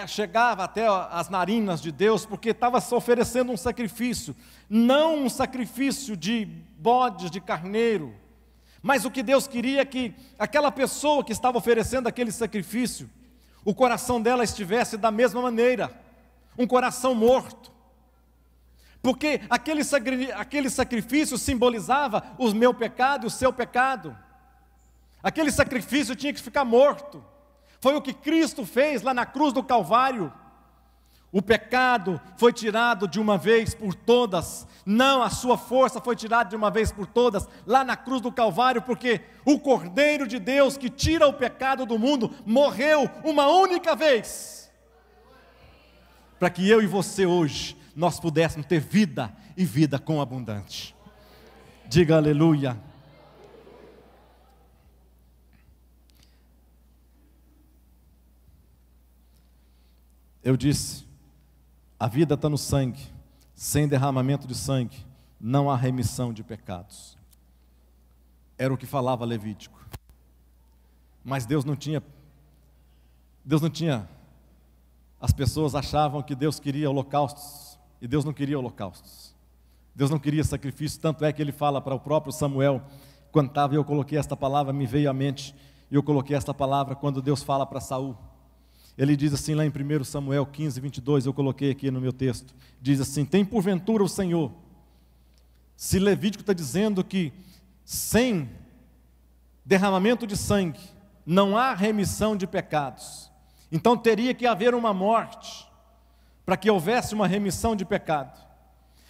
chegava até as narinas de Deus, porque estava se oferecendo um sacrifício, não um sacrifício de bodes, de carneiro, mas o que Deus queria é que aquela pessoa que estava oferecendo aquele sacrifício, o coração dela estivesse da mesma maneira, um coração morto, porque aquele sacrifício simbolizava o meu pecado e o seu pecado, aquele sacrifício tinha que ficar morto. Foi o que Cristo fez lá na cruz do Calvário. O pecado foi tirado de uma vez por todas, não, a sua força foi tirada de uma vez por todas, lá na cruz do Calvário, porque o Cordeiro de Deus que tira o pecado do mundo, morreu uma única vez, para que eu e você hoje, nós pudéssemos ter vida, e vida com abundante. Diga aleluia. Eu disse, a vida está no sangue, sem derramamento de sangue, não há remissão de pecados. Era o que falava Levítico. Mas Deus não tinha, as pessoas achavam que Deus queria holocaustos, e Deus não queria holocaustos. Deus não queria sacrifício, tanto é que Ele fala para o próprio Samuel, quando estava, eu coloquei esta palavra, me veio à mente, e eu coloquei esta palavra quando Deus fala para Saul. Ele diz assim lá em 1 Samuel 15:22, eu coloquei aqui no meu texto, diz assim: tem porventura o Senhor, se Levítico está dizendo que sem derramamento de sangue não há remissão de pecados, então teria que haver uma morte para que houvesse uma remissão de pecado.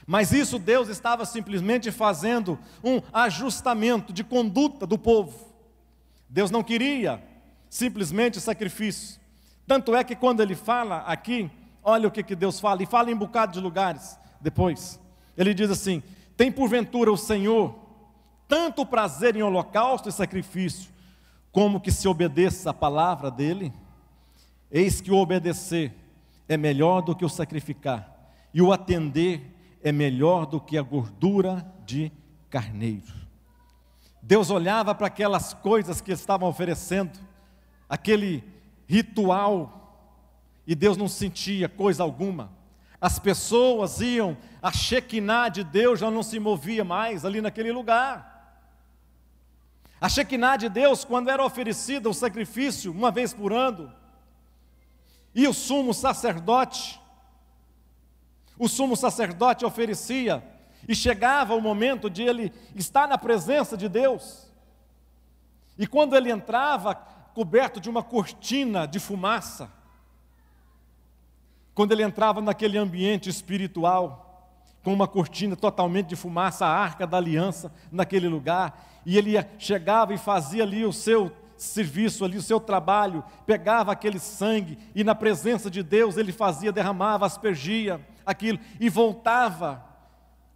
Mas isso Deus estava simplesmente fazendo um ajustamento de conduta do povo. Deus não queria simplesmente sacrifício. Tanto é que quando Ele fala aqui, olha o que Deus fala, e fala em um bocado de lugares depois. Ele diz assim: tem porventura o Senhor tanto prazer em holocausto e sacrifício, como que se obedeça a palavra dEle? Eis que o obedecer é melhor do que o sacrificar, e o atender é melhor do que a gordura de carneiro. Deus olhava para aquelas coisas que estavam oferecendo, aquele ritual, e Deus não sentia coisa alguma. As pessoas iam, a Shekinah de Deus já não se movia mais ali naquele lugar. A Shekinah de Deus, quando era oferecido o sacrifício uma vez por ano, e o sumo sacerdote oferecia, e chegava o momento de ele estar na presença de Deus, e quando ele entrava coberto de uma cortina de fumaça, quando ele entrava naquele ambiente espiritual, com uma cortina totalmente de fumaça, a arca da aliança naquele lugar, e ele chegava e fazia ali o seu serviço, ali o seu trabalho, pegava aquele sangue, e na presença de Deus ele fazia, derramava, aspergia aquilo, e voltava,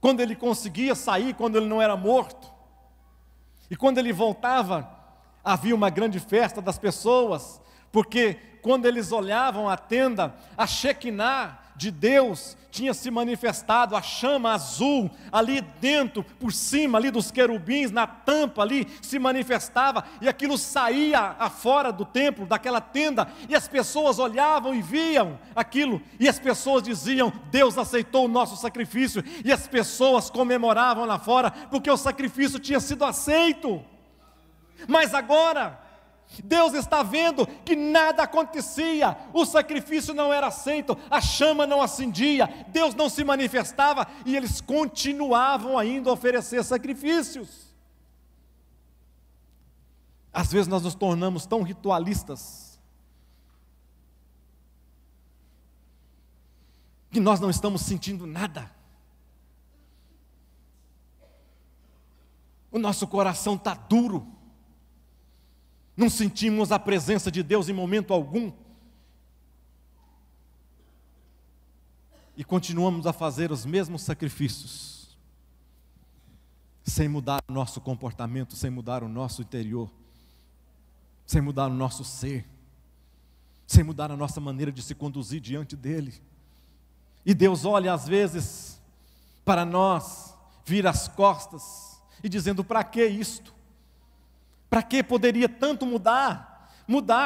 quando ele conseguia sair, quando ele não era morto, e quando ele voltava, havia uma grande festa das pessoas, porque quando eles olhavam a tenda, a Shekinah de Deus tinha se manifestado, a chama azul ali dentro, por cima ali dos querubins, na tampa ali, se manifestava, e aquilo saía afora do templo, daquela tenda, e as pessoas olhavam e viam aquilo, e as pessoas diziam: Deus aceitou o nosso sacrifício, e as pessoas comemoravam lá fora, porque o sacrifício tinha sido aceito. Mas agora, Deus está vendo que nada acontecia, o sacrifício não era aceito, a chama não acendia, Deus não se manifestava e eles continuavam ainda a oferecer sacrifícios. Às vezes nós nos tornamos tão ritualistas que nós não estamos sentindo nada. O nosso coração está duro. Não sentimos a presença de Deus em momento algum. E continuamos a fazer os mesmos sacrifícios, sem mudar o nosso comportamento, sem mudar o nosso interior, sem mudar o nosso ser, sem mudar a nossa maneira de se conduzir diante dEle. E Deus olha às vezes para nós, vira as costas e dizendo: para que isto? Para que poderia tanto mudar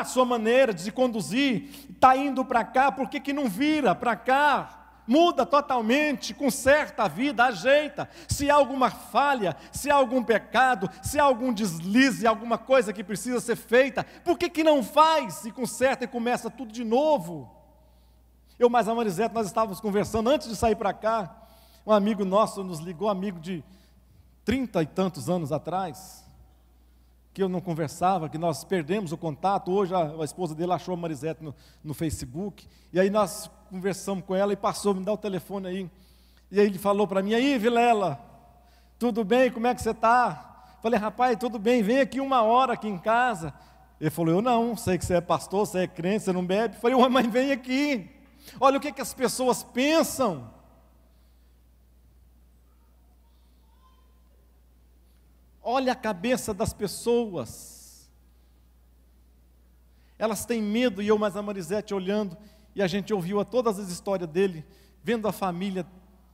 a sua maneira de se conduzir? Está indo para cá, por que não vira para cá? Muda totalmente, conserta a vida, ajeita. Se há alguma falha, se há algum pecado, se há algum deslize, alguma coisa que precisa ser feita, por que não faz e conserta e começa tudo de novo? Eu mais a Marisete, nós estávamos conversando antes de sair para cá. Um amigo nosso nos ligou, amigo de 30 e tantos anos atrás, que eu não conversava, que nós perdemos o contato. Hoje a esposa dele achou a Marisete no Facebook, e aí nós conversamos com ela e passou, me dá o telefone aí, e aí ele falou para mim: aí Vilela, tudo bem, como é que você está? Falei: rapaz, tudo bem, vem aqui 1 hora aqui em casa. Ele falou: eu não, sei que você é pastor, você é crente, você não bebe. Falei: ué, mas vem aqui, olha o que as pessoas pensam. Olha a cabeça das pessoas, elas têm medo. E eu mais a Marisete olhando, e a gente ouviu todas as histórias dele, vendo a família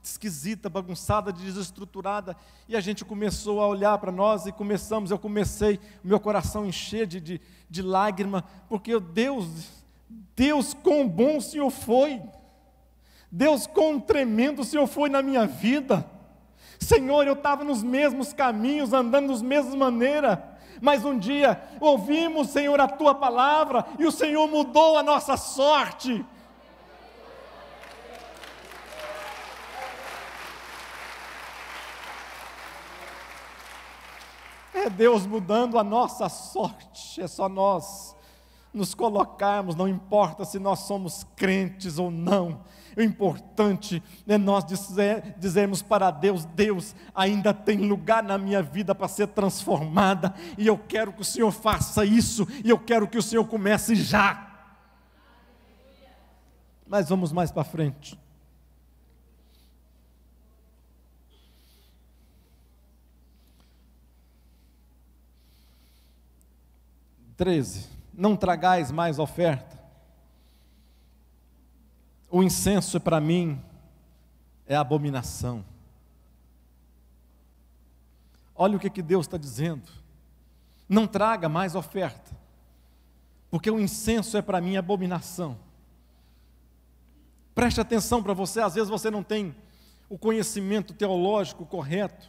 esquisita, bagunçada, desestruturada, e a gente começou a olhar para nós, e eu comecei, o meu coração encher de lágrima, porque Deus quão bom o Senhor foi, Deus quão tremendo o Senhor foi na minha vida. Senhor, eu estava nos mesmos caminhos, andando das mesmas maneiras, mas um dia ouvimos, Senhor, a Tua palavra, e o Senhor mudou a nossa sorte. É Deus mudando a nossa sorte, é só nós nos colocarmos, não importa se nós somos crentes ou não. O importante é nós dizermos para Deus: Deus, ainda tem lugar na minha vida para ser transformada, e eu quero que o Senhor faça isso, e eu quero que o Senhor comece já. Mas vamos mais para frente. Não tragais mais oferta. O incenso para mim é abominação. Olha o que Deus está dizendo: não traga mais oferta, porque o incenso é para mim abominação. Preste atenção para você, às vezes você não tem o conhecimento teológico correto,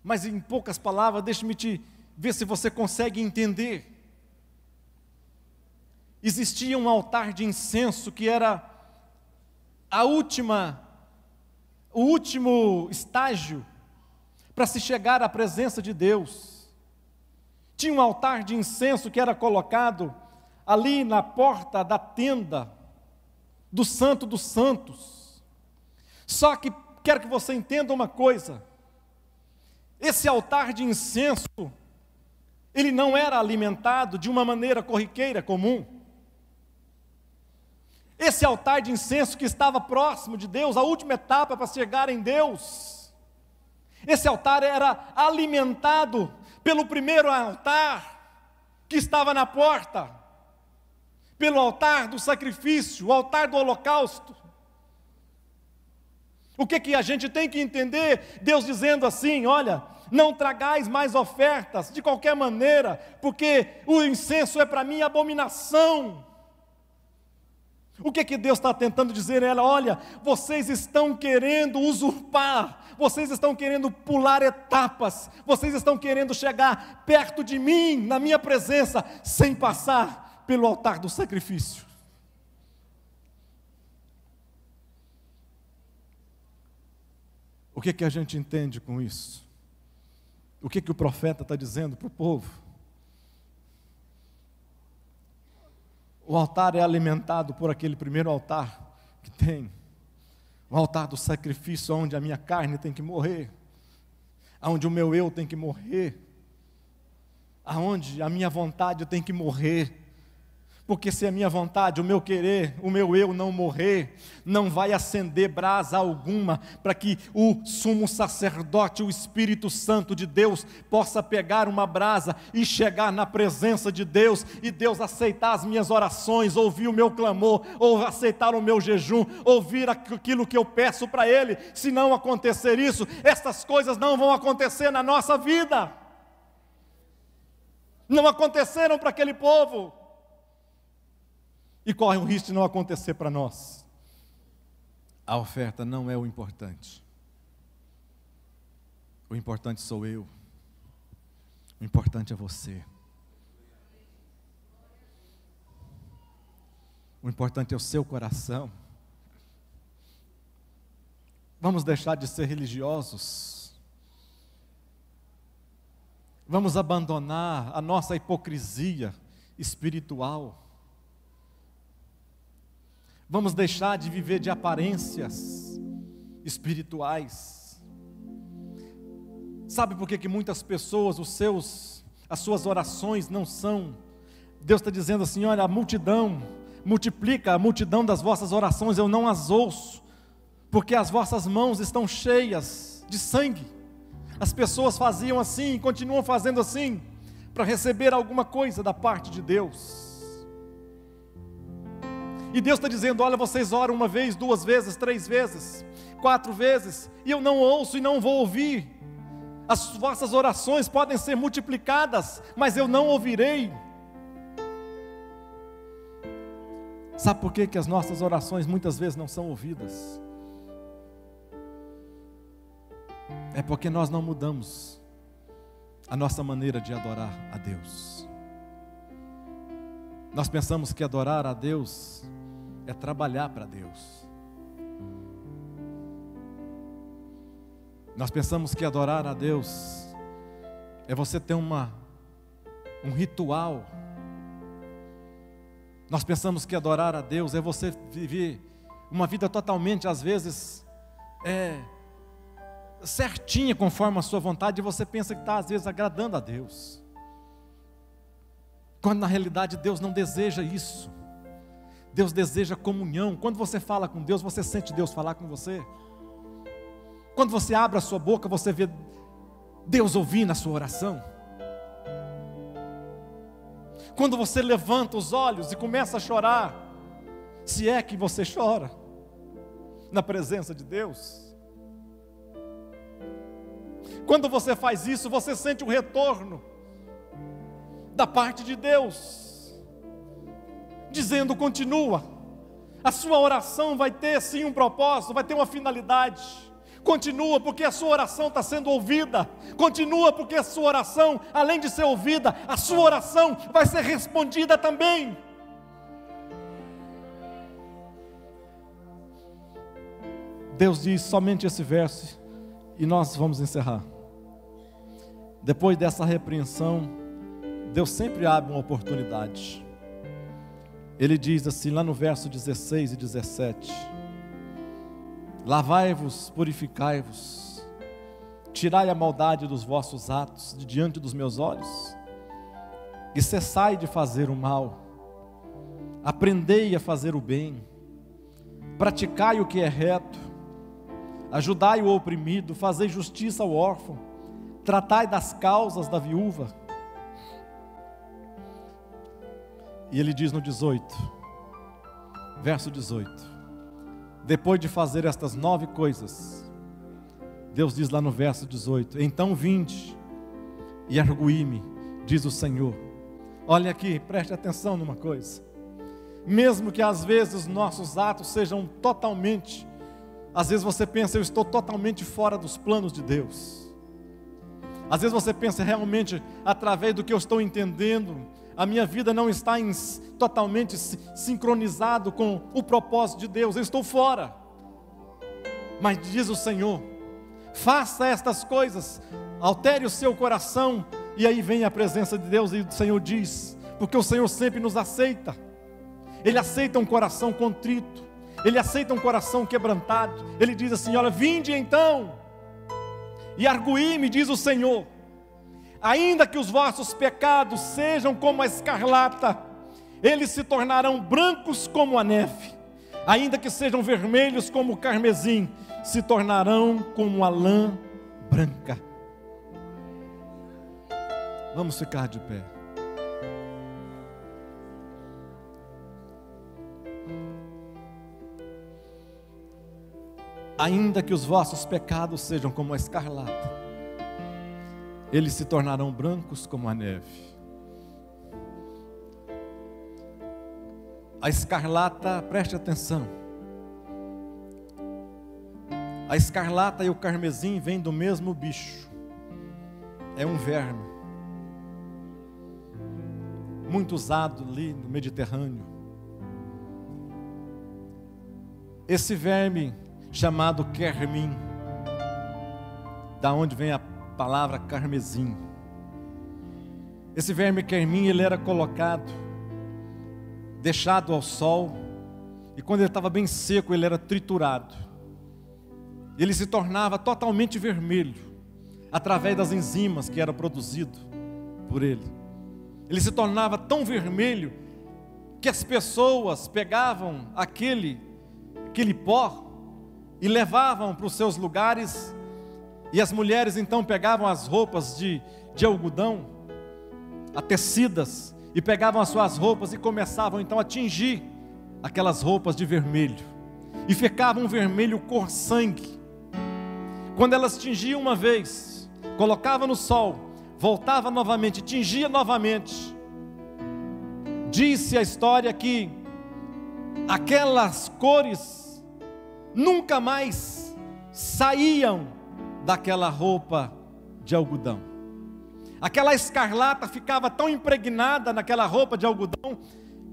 mas em poucas palavras, deixe-me te ver se você consegue entender. Existia um altar de incenso que era o último estágio para se chegar à presença de Deus. Tinha um altar de incenso que era colocado ali na porta da tenda do Santo dos Santos. Só que quero que você entenda uma coisa: esse altar de incenso, ele não era alimentado de uma maneira corriqueira, comum. Esse altar de incenso que estava próximo de Deus, a última etapa para chegar em Deus, esse altar era alimentado pelo primeiro altar que estava na porta, pelo altar do sacrifício, o altar do holocausto. O que a gente tem que entender? Deus dizendo assim: olha, não tragais mais ofertas de qualquer maneira, porque o incenso é para mim abominação. O que Deus está tentando dizer? Ela, olha, vocês estão querendo usurpar, vocês estão querendo pular etapas, vocês estão querendo chegar perto de mim, na minha presença, sem passar pelo altar do sacrifício. O que a gente entende com isso? O que o profeta está dizendo para o povo? O altar é alimentado por aquele primeiro altar que tem. O altar do sacrifício, onde a minha carne tem que morrer, onde o meu eu tem que morrer, aonde a minha vontade tem que morrer. Porque se a minha vontade, o meu querer, o meu eu não morrer, não vai acender brasa alguma para que o sumo sacerdote, o Espírito Santo de Deus, possa pegar uma brasa e chegar na presença de Deus, e Deus aceitar as minhas orações, ouvir o meu clamor, ou aceitar o meu jejum, ouvir aquilo que eu peço para Ele. Se não acontecer isso, essas coisas não vão acontecer na nossa vida. Não aconteceram para aquele povo. E corre o risco de não acontecer para nós. A oferta não é o importante. O importante sou eu. O importante é você. O importante é o seu coração. Vamos deixar de ser religiosos. Vamos abandonar a nossa hipocrisia espiritual. Vamos deixar de viver de aparências espirituais. Sabe por que muitas pessoas, as suas orações não são? Deus está dizendo assim, olha, multiplica a multidão das vossas orações, eu não as ouço, porque as vossas mãos estão cheias de sangue. As pessoas faziam assim e continuam fazendo assim, para receber alguma coisa da parte de Deus. E Deus está dizendo, olha, vocês oram uma vez, 2 vezes, 3 vezes, 4 vezes, e eu não ouço e não vou ouvir. As vossas orações podem ser multiplicadas, mas eu não ouvirei. Sabe por que as nossas orações muitas vezes não são ouvidas? É porque nós não mudamos a nossa maneira de adorar a Deus. Nós pensamos que adorar a Deus é trabalhar para Deus. Nós pensamos que adorar a Deus é você ter um ritual. Nós pensamos que adorar a Deus é você viver uma vida totalmente, às vezes, certinha, conforme a sua vontade, e você pensa que está, às vezes, agradando a Deus. Quando na realidade Deus não deseja isso. Deus deseja comunhão. Quando você fala com Deus, você sente Deus falar com você. Quando você abre a sua boca, você vê Deus ouvindo a sua oração. Quando você levanta os olhos e começa a chorar, se é que você chora na presença de Deus. Quando você faz isso, você sente o retorno da parte de Deus, dizendo, continua, a sua oração vai ter sim um propósito, vai ter uma finalidade, continua porque a sua oração está sendo ouvida, continua porque a sua oração, além de ser ouvida, a sua oração vai ser respondida também. Deus diz somente esse verso, e nós vamos encerrar. Depois dessa repreensão, Deus sempre abre uma oportunidade. Ele diz assim, lá no verso 16 e 17: lavai-vos, purificai-vos, tirai a maldade dos vossos atos de diante dos meus olhos, e cessai de fazer o mal, aprendei a fazer o bem, praticai o que é reto, ajudai o oprimido, fazei justiça ao órfão, tratai das causas da viúva. E ele diz no 18, verso 18: depois de fazer estas 9 coisas, Deus diz lá no verso 18: então vinde e arguí-me, diz o Senhor. Olha aqui, preste atenção numa coisa. mesmo que às vezes nossos atos sejam totalmente, às vezes você pensa, eu estou totalmente fora dos planos de Deus. Às vezes você pensa, realmente, através do que eu estou entendendo, a minha vida não está totalmente sincronizado com o propósito de Deus, eu estou fora. Mas diz o Senhor, faça estas coisas, altere o seu coração, e aí vem a presença de Deus, e o Senhor diz, porque o Senhor sempre nos aceita. Ele aceita um coração contrito, Ele aceita um coração quebrantado. Ele diz assim, olha, vinde então, e arguí-me, diz o Senhor, ainda que os vossos pecados sejam como a escarlata, eles se tornarão brancos como a neve, ainda que sejam vermelhos como o carmesim, se tornarão como a lã branca. Vamos ficar de pé. Ainda que os vossos pecados sejam como a escarlata, eles se tornarão brancos como a neve. A escarlata, preste atenção, a escarlata e o carmesim vêm do mesmo bicho, é um verme, muito usado ali no Mediterrâneo. Esse verme chamado carmim, da onde vem a palavra carmesim. Esse verme carmim, ele era colocado, deixado ao sol, e quando ele estava bem seco, ele era triturado. Ele se tornava totalmente vermelho, através das enzimas que eram produzidas por ele. Ele se tornava tão vermelho, que as pessoas pegavam aquele pó, e levavam para os seus lugares, e as mulheres então pegavam as roupas de algodão, tecidas, e pegavam as suas roupas e começavam então a tingir aquelas roupas de vermelho, e ficava um vermelho cor sangue. Quando elas tingiam uma vez, colocavam no sol, voltava novamente, tingia novamente. Disse a história que aquelas cores nunca mais saíam daquela roupa de algodão. Aquela escarlata ficava tão impregnada naquela roupa de algodão,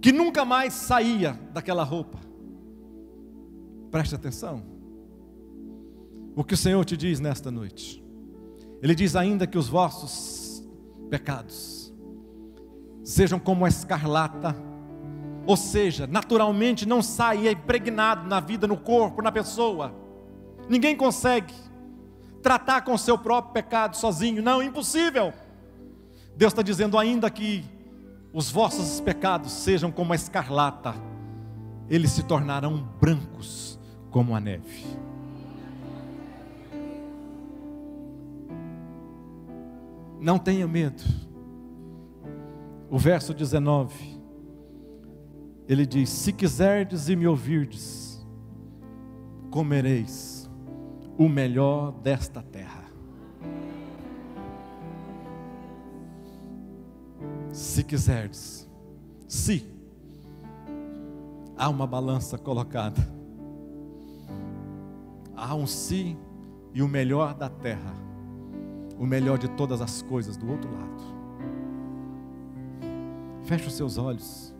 que nunca mais saía daquela roupa. Preste atenção, o que o Senhor te diz nesta noite. Ele diz, ainda que os vossos pecados sejam como a escarlata, ou seja, naturalmente não sai, é impregnado na vida, no corpo, na pessoa. Ninguém consegue tratar com o seu próprio pecado sozinho, não, impossível. Deus está dizendo, ainda que os vossos pecados sejam como a escarlata, eles se tornarão brancos como a neve. Não tenha medo. O verso 19, ele diz, se quiserdes e me ouvirdes, comereis o melhor desta terra. Se quiserdes, se há uma balança colocada, há um se e o melhor da terra, o melhor de todas as coisas do outro lado. Feche os seus olhos.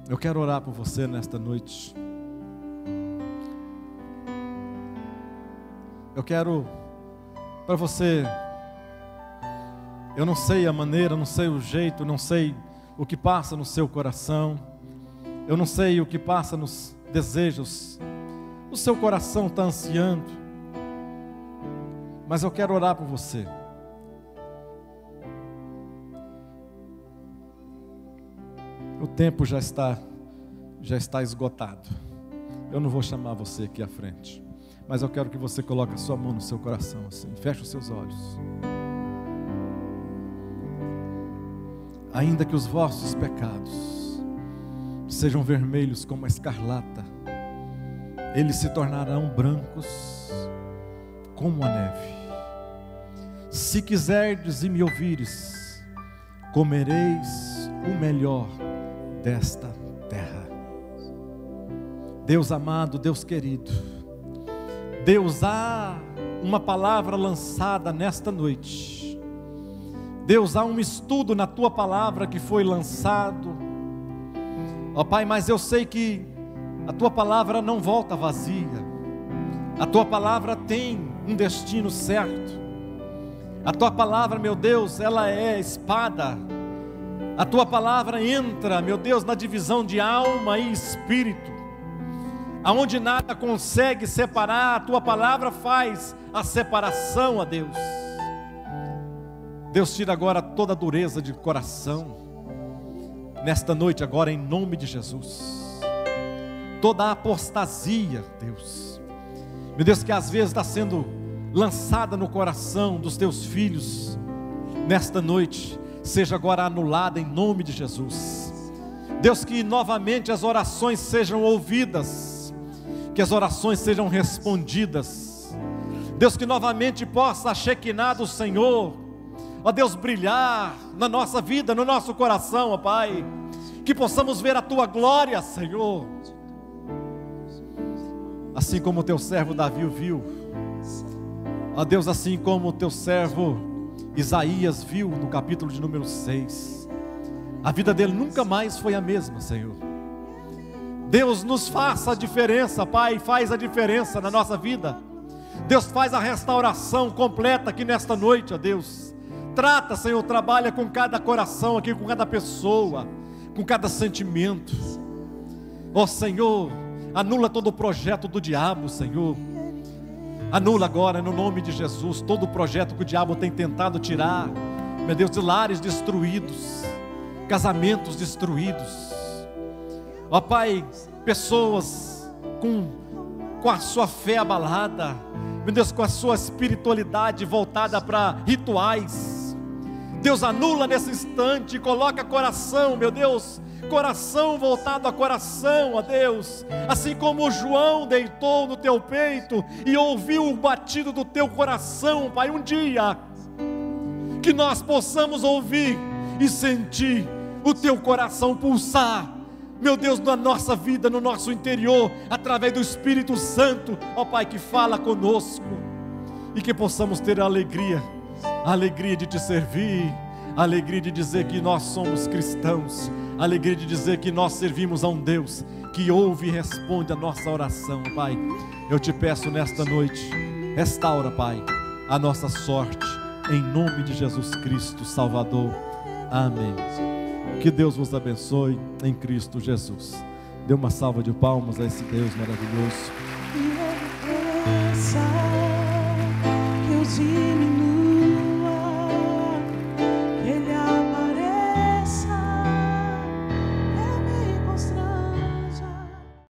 Eu quero orar por você nesta noite. Eu quero para você, eu não sei a maneira, não sei o jeito, não sei o que passa no seu coração, eu não sei o que passa nos desejos, o seu coração está ansiando, mas eu quero orar por você. O tempo já está esgotado. Eu não vou chamar você aqui à frente, mas eu quero que você coloque a sua mão no seu coração assim, feche os seus olhos. Ainda que os vossos pecados sejam vermelhos como a escarlata, eles se tornarão brancos como a neve. Se quiserdes e me ouvires, comereis o melhor desta terra. terra. Deus amado, Deus querido, Deus, há uma palavra lançada nesta noite. Deus, há um estudo na tua palavra que foi lançado, ó Pai, mas eu sei que a tua palavra não volta vazia. A tua palavra tem um destino certo. A tua palavra, meu Deus, ela é espada. A tua palavra entra, meu Deus, na divisão de alma e espírito. Aonde nada consegue separar, a tua palavra faz a separação, ó Deus. Deus, tira agora toda a dureza de coração, nesta noite agora, em nome de Jesus. Toda a apostasia, Deus, meu Deus, que às vezes está sendo lançada no coração dos teus filhos, nesta noite, seja agora anulada em nome de Jesus. Deus, que novamente as orações sejam ouvidas, que as orações sejam respondidas. Deus, que novamente possa a Shekinah do Senhor, ó Deus, brilhar na nossa vida, no nosso coração, ó Pai, que possamos ver a tua glória, Senhor, assim como o teu servo Davi o viu, ó Deus, assim como o teu servo Isaías viu no capítulo de número 6, a vida dele nunca mais foi a mesma, Senhor. Deus, nos faça a diferença, Pai, faz a diferença na nossa vida. Deus, faz a restauração completa aqui nesta noite, ó Deus. Trata, Senhor, trabalha com cada coração aqui, com cada pessoa, com cada sentimento. Ó Senhor, anula todo o projeto do diabo, Senhor. Anula agora, no nome de Jesus, todo o projeto que o diabo tem tentado tirar, meu Deus, de lares destruídos, casamentos destruídos. Ó Pai, pessoas com a sua fé abalada, meu Deus, com a sua espiritualidade voltada para rituais. Deus, anula nesse instante, coloca coração, meu Deus, coração voltado a coração, ó Deus, assim como João deitou no teu peito e ouviu o batido do teu coração, Pai, um dia, que nós possamos ouvir e sentir o teu coração pulsar, meu Deus, na nossa vida, no nosso interior, através do Espírito Santo, ó Pai, que fala conosco, e que possamos ter a alegria de te servir, a alegria de dizer que nós somos cristãos, a alegria de dizer que nós servimos a um Deus que ouve e responde a nossa oração, Pai. Eu te peço nesta noite, restaura, Pai, a nossa sorte, em nome de Jesus Cristo, Salvador. Amém. Que Deus vos abençoe em Cristo Jesus. Dê uma salva de palmas a esse Deus maravilhoso. Que os inimigos